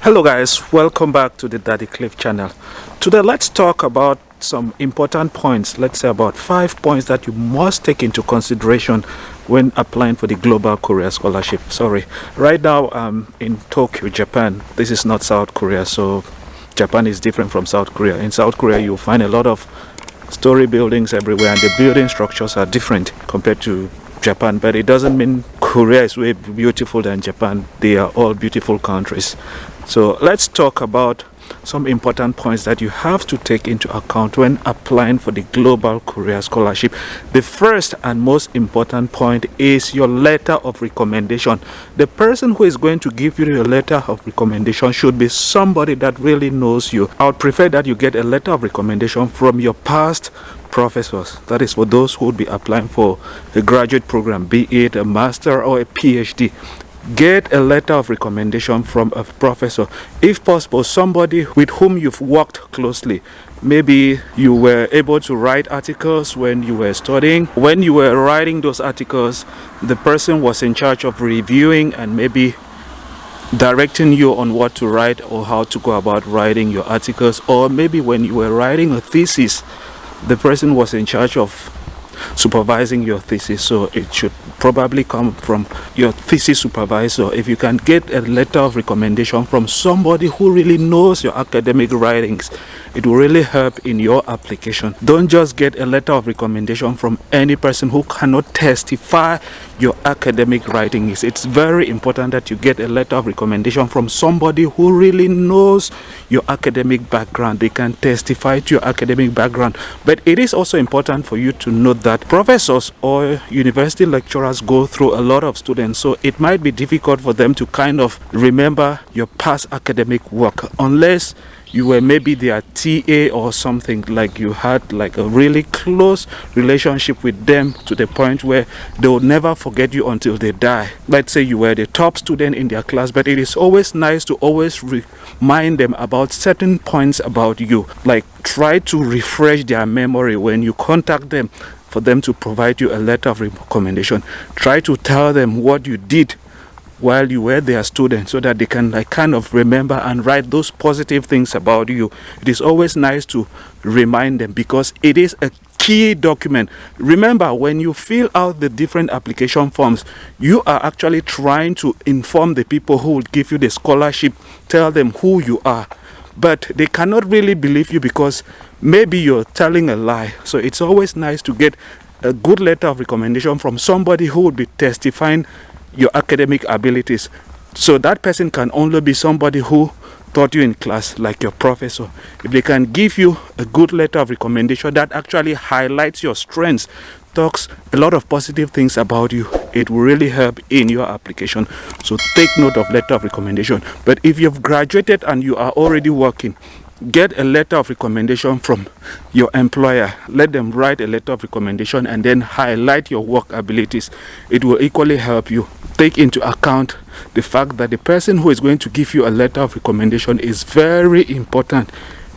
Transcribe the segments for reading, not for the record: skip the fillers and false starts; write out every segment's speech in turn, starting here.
Hello guys, welcome back to the Daddy Cliff channel. Today let's talk about some important points. Let's say about 5 points that you must take into consideration when applying for the Global Korea Scholarship. Sorry, right now I'm in Tokyo, Japan. This is not South Korea, so Japan is different from South Korea. In South Korea you'll find a lot of story buildings everywhere and the building structures are different compared to Japan, but it doesn't mean Korea is way beautiful than Japan. They are all beautiful countries. So let's talk about some important points that you have to take into account when applying for the Global Korea Scholarship. The first and most important point is your letter of recommendation. The person who is going to give you your letter of recommendation should be somebody that really knows you. I would prefer that you get a letter of recommendation from your past professors. That is for those who would be applying for a graduate program, be it a master or a PhD. Get a letter of recommendation from a professor, if possible somebody with whom you've worked closely. Maybe you were able to write articles when you were studying. When you were writing those articles, the person was in charge of reviewing and maybe directing you on what to write or how to go about writing your articles. Or maybe when you were writing a thesis, the person was in charge of supervising your thesis, so it should probably come from your thesis supervisor. If you can get a letter of recommendation from somebody who really knows your academic writings, it will really help in your application. Don't just get a letter of recommendation from any person who cannot testify your academic writings. It's very important that you get a letter of recommendation from somebody who really knows your academic background. They can testify to your academic background. But it is also important for you to note that professors or university lecturers go through a lot of students, so it might be difficult for them to kind of remember your past academic work unless you were maybe their TA or something, like you had like a really close relationship with them to the point where they will never forget you until they die. Let's say you were the top student in their class, but it is always nice to always remind them about certain points about you. Like try to refresh their memory when you contact them for them to provide you a letter of recommendation. Try to tell them what you did while you were their student so that they can like kind of remember and write those positive things about you. It is always nice to remind them because it is a key document. Remember, when you fill out the different application forms, you are actually trying to inform the people who will give you the scholarship, tell them who you are. But they cannot really believe you because maybe you're telling a lie. So it's always nice to get a good letter of recommendation from somebody who would be testifying your academic abilities. So that person can only be somebody who taught you in class, like your professor. If they can give you a good letter of recommendation that actually highlights your strengths, talks a lot of positive things about you, it will really help in your application. So take note of letter of recommendation. But if you've graduated and you are already working, get a letter of recommendation from your employer. Let them write a letter of recommendation and then highlight your work abilities. It will equally help you. Take into account the fact that the person who is going to give you a letter of recommendation is very important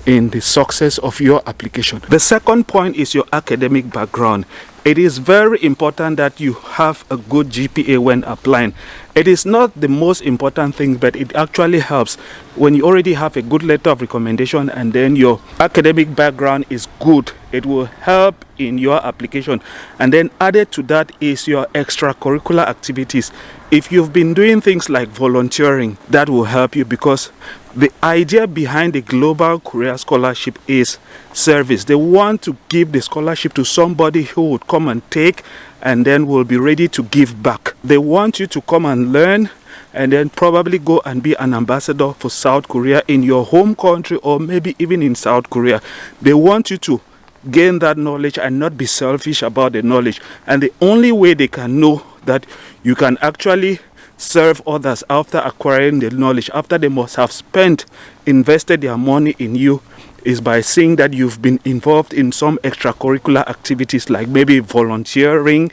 in the success of your application. The second point is your academic background. It is very important that you have a good GPA when applying. It is not the most important thing, but it actually helps when you already have a good letter of recommendation and then your academic background is good. It will help in your application. And then added to that is your extracurricular activities. If you've been doing things like volunteering, that will help you because the idea behind the Global Korea Scholarship is service. They want to give the scholarship to somebody who would come and take and then will be ready to give back. They want you to come and learn and then probably go and be an ambassador for South Korea in your home country or maybe even in South Korea. They want you to gain that knowledge and not be selfish about the knowledge. And the only way they can know that you can actually serve others after acquiring the knowledge, after they must have invested their money in you, is by seeing that you've been involved in some extracurricular activities like maybe volunteering.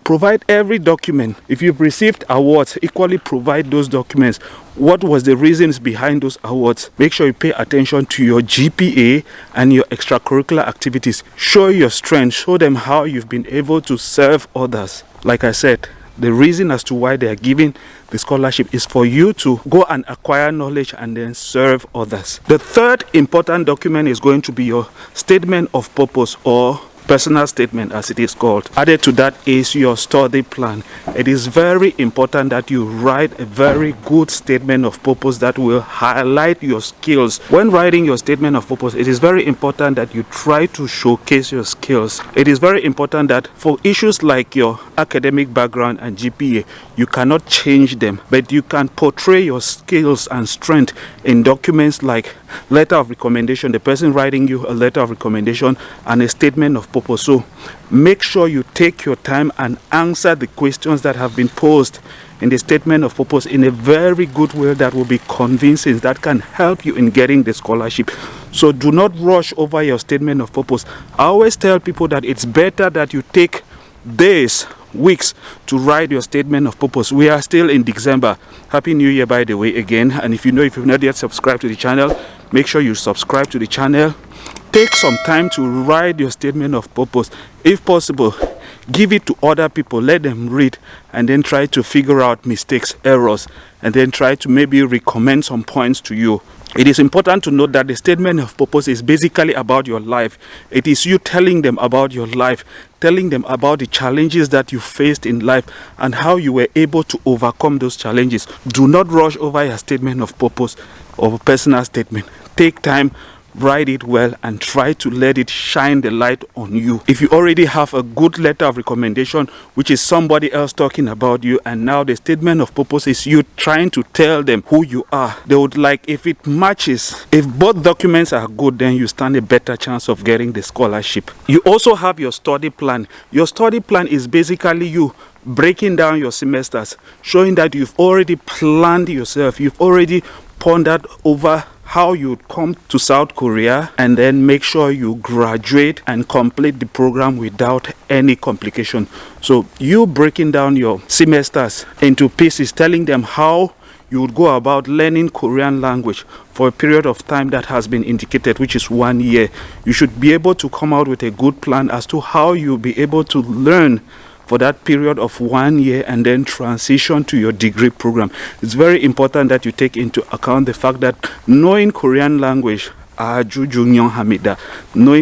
Provide every document. If you've received awards, equally provide those documents. What was the reasons behind those awards? Make sure you pay attention to your GPA and your extracurricular activities. Show your strength. Show them how you've been able to serve others. Like I said, The reason as to why they are giving the scholarship is for you to go and acquire knowledge and then serve others. The third important document is going to be your statement of purpose, or personal statement as it is called. Added to that is your study plan. It is very important that you write a very good statement of purpose that will highlight your skills. When writing your statement of purpose, it is very important that you try to showcase your skills. It is very important that for issues like your academic background and GPA, you cannot change them, but you can portray your skills and strength in documents like letter of recommendation, the person writing you a letter of recommendation, and a statement of purpose. So make sure you take your time and answer the questions that have been posed in the statement of purpose in a very good way that will be convincing, that can help you in getting the scholarship. So do not rush over your statement of purpose. I always tell people that it's better that you take days, weeks to write your statement of purpose. We are still in December. Happy New Year, by the way, again. And if you've not yet subscribed to the channel, make sure you subscribe to the channel. Take some time to write your statement of purpose. If possible, give it to other people, let them read, and then try to figure out mistakes, errors, and then try to maybe recommend some points to you. It is important to note that the statement of purpose is basically about your life. It is you telling them about your life, telling them about the challenges that you faced in life and how you were able to overcome those challenges. Do not rush over your statement of purpose or personal statement. Take time, write it well, and try to let it shine the light on you. If you already have a good letter of recommendation, which is somebody else talking about you, and now the statement of purpose is you trying to tell them who you are, they would like, if it matches, if both documents are good, then you stand a better chance of getting the scholarship. You also have your study plan. Your study plan is basically you breaking down your semesters, showing that you've already planned yourself, you've already pondered over how you come to South Korea, and then make sure you graduate and complete the program without any complication. So you breaking down your semesters into pieces, telling them how you would go about learning Korean language for a period of time that has been indicated, which is 1 year. You should be able to come out with a good plan as to how you'll be able to learn for that period of 1 year and then transition to your degree program. It's very important that you take into account the fact that knowing Korean language, knowing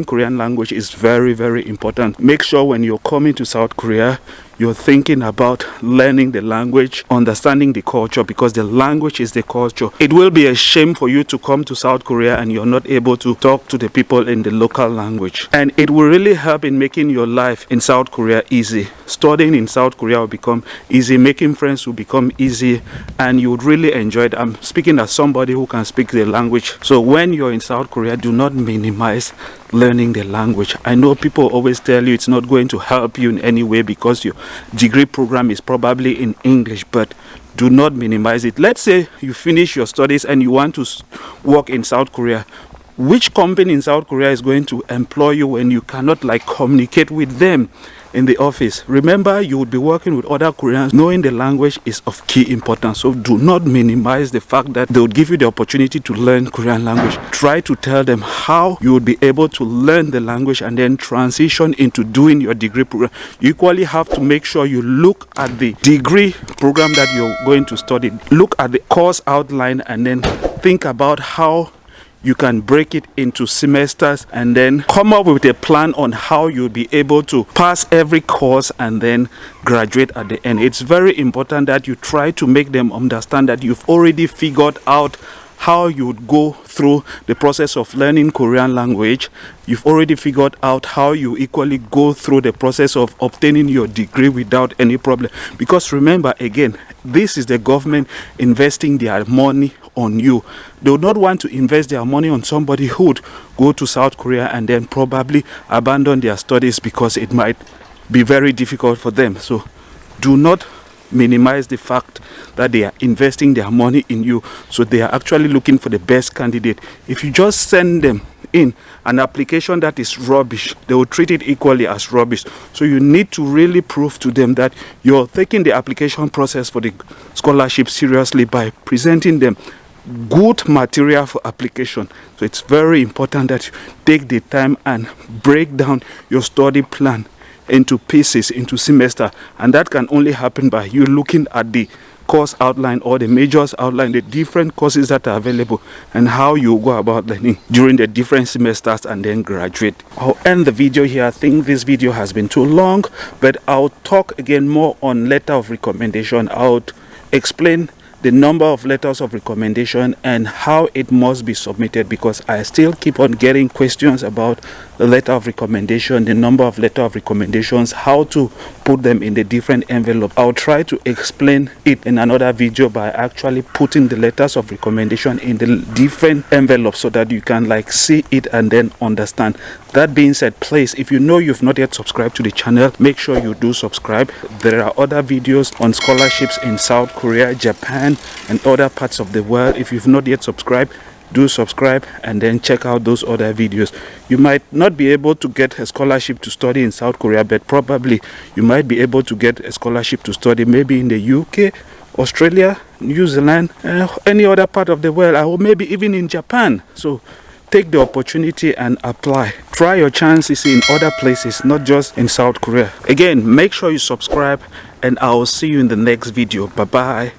Korean language is very, very important. Make sure when you're coming to South Korea, you're thinking about learning the language, understanding the culture, because the language is the culture. It will be a shame for you to come to South Korea and you're not able to talk to the people in the local language. And it will really help in making your life in South Korea easy. Studying in South Korea will become easy, making friends will become easy, and you would really enjoy it. I'm speaking as somebody who can speak the language. So when you're in South Korea, do not minimize learning the language. I know people always tell you it's not going to help you in any way because your degree program is probably in English, but do not minimize it. Let's say you finish your studies and you want to work in South Korea. Which company in South Korea is going to employ you when you cannot communicate with them in the office? Remember, you would be working with other Koreans. Knowing the language is of key importance. So do not minimize the fact that they would give you the opportunity to learn Korean language. Try to tell them how you would be able to learn the language and then transition into doing your degree program. You equally have to make sure you look at the degree program that you're going to study. Look at the course outline and then think about how you can break it into semesters and then come up with a plan on how you'll be able to pass every course and then graduate at the end. It's very important that you try to make them understand that you've already figured out how you would go through the process of learning Korean language. You've already figured out how you equally go through the process of obtaining your degree without any problem. Because remember, again, this is the government investing their money on you. They would not want to invest their money on somebody who would go to South Korea and then probably abandon their studies because it might be very difficult for them. So do not minimize the fact that they are investing their money in you. So they are actually looking for the best candidate. If you just send them in an application that is rubbish, they will treat it equally as rubbish. So you need to really prove to them that you're taking the application process for the scholarship seriously by presenting them good material for application. So it's very important that you take the time and break down your study plan. into pieces, into semester, and that can only happen by you looking at the course outline or the majors outline, the different courses that are available, and how you go about learning during the different semesters and then graduate. I'll end the video here. I think this video has been too long, but I'll talk again more on letter of recommendation. I'll explain the number of letters of recommendation and how it must be submitted, because I still keep on getting questions about the letter of recommendation, the number of letter of recommendations, how to put them in the different envelope. I'll try to explain it in another video by actually putting the letters of recommendation in the different envelopes so that you can like see it and then understand. That being said, please, if you know you've not yet subscribed to the channel, make sure you do subscribe. There are other videos on scholarships in South Korea, Japan, and other parts of the world. If you've not yet subscribed, do subscribe and then check out those other videos. You might not be able to get a scholarship to study in South Korea, but probably you might be able to get a scholarship to study maybe in the UK, Australia, New Zealand, any other part of the world, or maybe even in Japan. So take the opportunity and apply. Try your chances in other places, not just in South Korea. Again, make sure you subscribe, and I will see you in the next video. Bye bye.